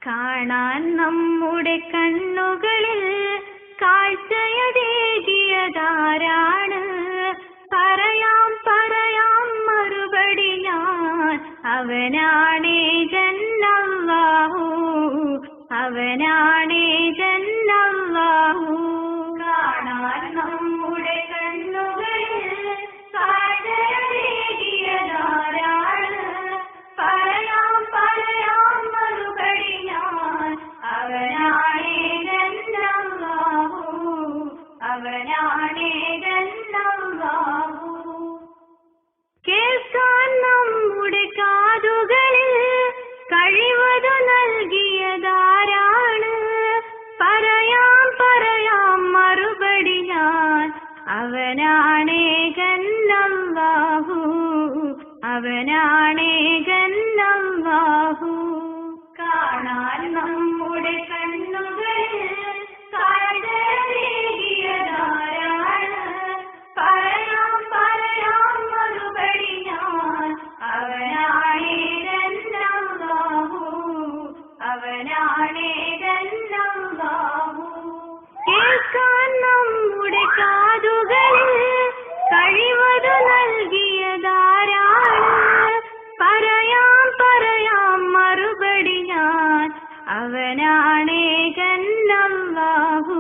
കാണാൻ നമ്മുടെ കണ്ണുകളിൽ കാഴ്ചയതേകിയതാരാണ്? പറയാം പറയാം മറുപടി ഞാൻ, അവനാണേ ജന്നല്ലാഹു, അവനാണേ ജന്നല്ലാഹു. കാണാൻ നമ്മുടെ കണ്ണുകളിൽ കാഴ്ചയതേകിയതാരാണ്? പറയാം പറയാം മറുപടി ഞാൻ, അവനാണേ ജന്നല്ലാഹു, അവനാണേ ജന്നല്ലാഹു. കേൾക്കാൻ നമ്മുടെ കാതുകളിൽ കഴിവതു നൽകിയതാരാണ്? പറയാം പറയാം മറുപടി ഞാൻ, അവനാണേ ജന്നല്ലാഹു, അവനാണേ ജന്നല്ലാഹു. കാണാൻ നമ്മുടെ കണ്ണുകളിൽ കാഴ്ചയതേകിയതാരാണ്? പറയാം പറയാം മറുപടി ഞാൻ, അവനാണേ ജന്നല്ലാഹു, അവനാണേ ജന്നല്ലാഹു. കേൾക്കാൻ നമ്മുടെ കാതുകളിൽ കഴിവതു നൽകിയതാരാണ്? പറയാം പറയാം മറുപടി ഞാൻ, അവനാണേ ജന്നല്ലാഹു,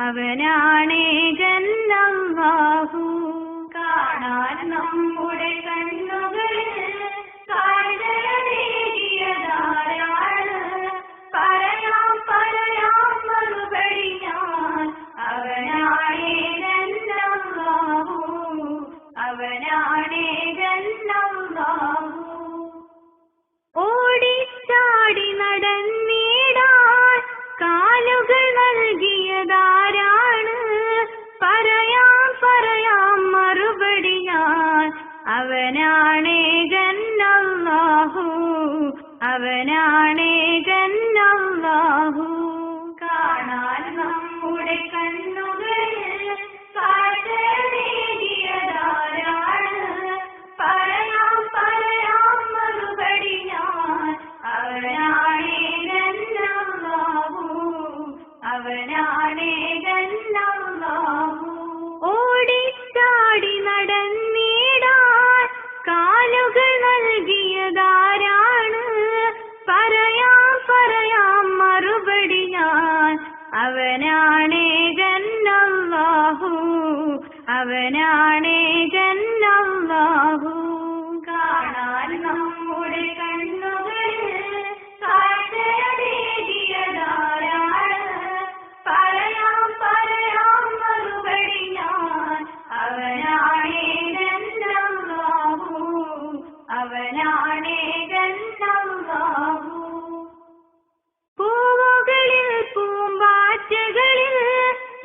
അവനാണേ ജന്നല്ലാഹു. കാണാൻ നമ്മുടെ കണ്ണുകളിൽ കാഴ്ചയതേകിയതാരാണ്? പറയാം പറയാം മറുപടി ഞാൻ, അവനാണേ ജന്നല്ലാഹു, അവനാണേ ജന്നല്ലാഹു. ഓടിച്ചാടി നടന്നിടാൻ കാലുകൾ നൽകിയതാരാണ്? പറയാം പറയാം മറുപടി ഞാൻ, അവനാണേ ജന്നല്ലാഹു, അവനാണേ ജന്നല്ലാഹു. കാണാൻ നമ്മുടെ കണ്ണുകളിൽ കാഴ്ചയതേകിയതാരാണ്? പറയാം പറയാം മറുപടി ഞാൻ, അവനാണേ ജന്നല്ലാഹു, അവനാണേ ജന്നല്ലാഹു. ഓടിച്ചാടി നടന്നിടാൻ കാലുകൾ നൽകിയതാരാണ്? പറയാം പറയാം മറുപടി ഞാൻ, അവനാണേ ജന്നല്ലാഹു, അവനാണേ ജന്നല്ലാഹു. കാണാൻ നമ്മുടെ കണ്ണുകളിൽ കാഴ്ചയതേകിയതാരാണ്? പറയാം പറയാം മറുപടി ഞാൻ, അവനാണേ ജന്നല്ലാഹു, അവനാണേ ജന്നല്ലാഹു. പൂവുകളിൽ പൂമ്പാറ്റകളിൽ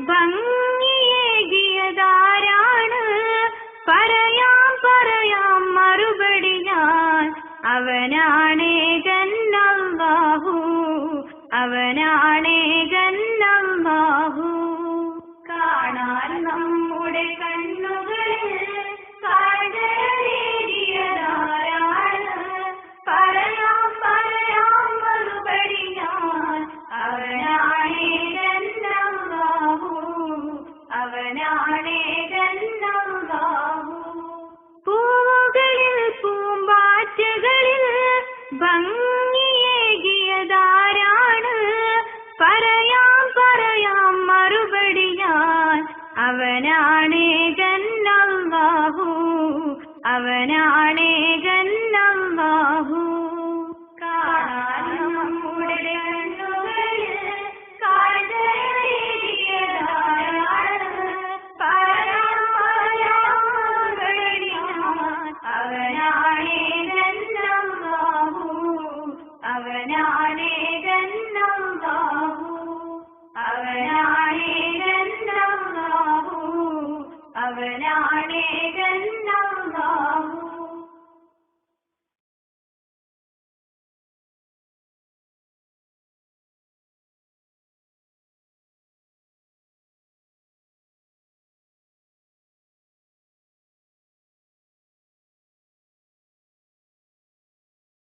ഭംഗിയേകിയതാരാണ്? പറയാം പറയാം മറുപടി ഞാൻ, അവനാണേ ജന്നല്ലാഹു, അവനാണേ ജന്നല്ലാഹു. കാണാൻ നമ്മുടെ കണ്ണുകളിൽ കാഴ്ചയതേകിയതാരാണ്? പറയാം പറയാം മറുപടി ഞാൻ, അവനാണേ ജന്നല്ലാഹു, അവനാണേ ജന്നല്ലാഹു. പൂവുകളിൽ പൂമ്പാറ്റകളിൽ ഭംഗിയേകിയതാരാണ്? പറയാം പറയാം മറുപടി ഞാൻ, അവനാണേ